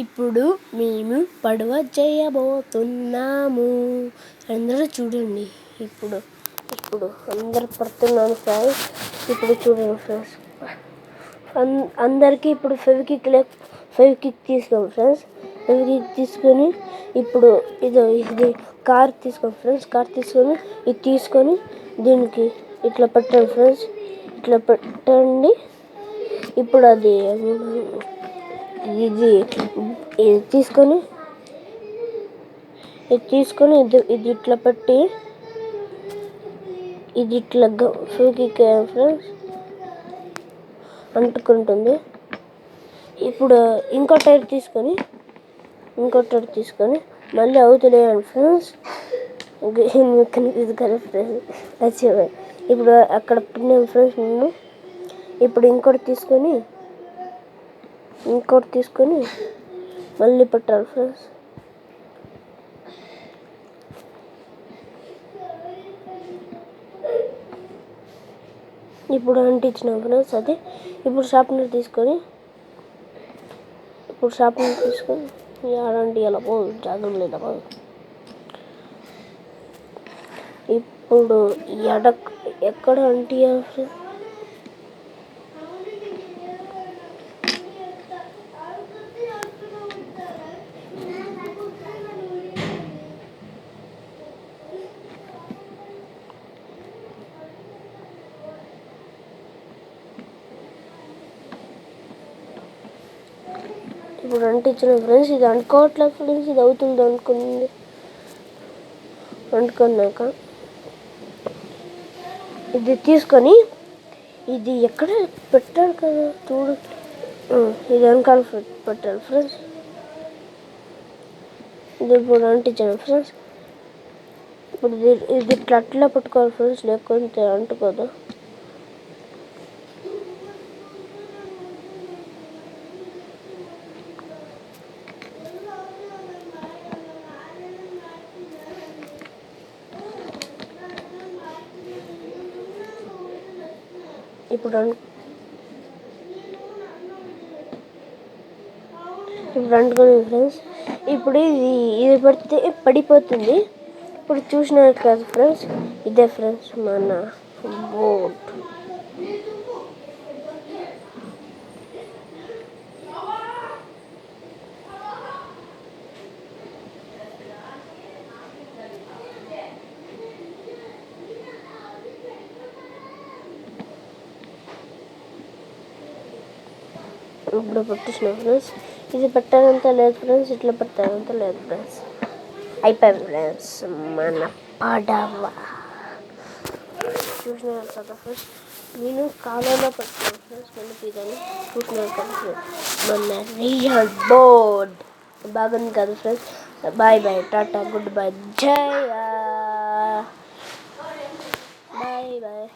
ఇప్పుడు మేము పడవ చేయబోతున్నాము. అందరూ చూడండి. ఇప్పుడు అందరు పడుతున్నాను ఫ్రెండ్స్. ఇప్పుడు చూడండి ఫ్రెండ్స్. అందరికీ ఇప్పుడు ఫెవిక్విక్ తీసుకోండి ఫ్రెండ్స్. ఫెవిక్విక్ తీసుకొని ఇప్పుడు ఇది కార్ తీసుకోండి ఫ్రెండ్స్. కార్ తీసుకొని ఇది తీసుకొని దీనికి ఇట్లా పెట్టండి ఫ్రెండ్స్. ఇట్లా పెట్టండి. ఇప్పుడు అది ఇది తీసుకొని ఇది ఇట్లా పెట్టి ఇది ఇట్లా ఫెవిక్విక్ ఫ్రెండ్స్ అంటుకుంటుంది. ఇప్పుడు ఇంకో టైర్ తీసుకొని మళ్ళీ అవుతున్నాయండి ఫ్రెండ్స్. ఇది కదా ఫ్రెండ్స్. ఇప్పుడు అక్కడ పెట్టినాం ఫ్రెండ్స్. నేను ఇప్పుడు ఇంకోటి తీసుకొని మళ్ళీ పెట్టాలి ఫ్రెండ్స్. ఇప్పుడు అంటించినాం ఫ్రెండ్స్. అది ఇప్పుడు షార్ప్నర్ తీసుకొని ఆడండి ఎలా పోదు జాగ్రత్త లేదా పోదు. ఇప్పుడు ఎక్కడ అంటియాలి ఫ్రెండ్స్. ఇప్పుడు అంటించిన ఫ్రెండ్స్. ఇది అంటుకోవట్లేదు ఫ్రెండ్స్. ఇది అవుతుంది అంటుకున్నాక ఇది తీసుకొని ఇది ఎక్కడ పెట్టాలి కదా చూడు. ఇది వెనకాల పెట్టాలి ఫ్రెండ్స్. ఇది ఇప్పుడు అంటించాను ఫ్రెండ్స్. ఇప్పుడు ఇది అట్లా పెట్టుకోవాలి ఫ్రెండ్స్. లేకపోతే అంటుకోదు. ఇప్పుడు అంటుకుని ఫ్రెండ్స్. ఇప్పుడు ఇది పెడితే పడిపోతుంది. ఇప్పుడు చూసినారు కదా ఫ్రెండ్స్. ఇదే ఫ్రెండ్స్ మన బోట్. ఇప్పుడు పెట్టేసిన ఫ్రెండ్స్. ఇది పెట్టాలంతా లేదు ఫ్రెండ్స్. ఇట్లా పెట్టాలంతా లేదు ఫ్రెండ్స్. అయిపోయింది ఫ్రెండ్స్ మన పడవ. చూసినారు కదా ఫ్రెండ్స్. నేను కాలంలో పెట్టాను ఫ్రెండ్స్. ఇదని చూసినారు కదా ఫ్రెండ్స్. మన రియల్ బోట్ బాగుంది కదా friends. Bye bye, tata, good bye, Jaya, bye bye.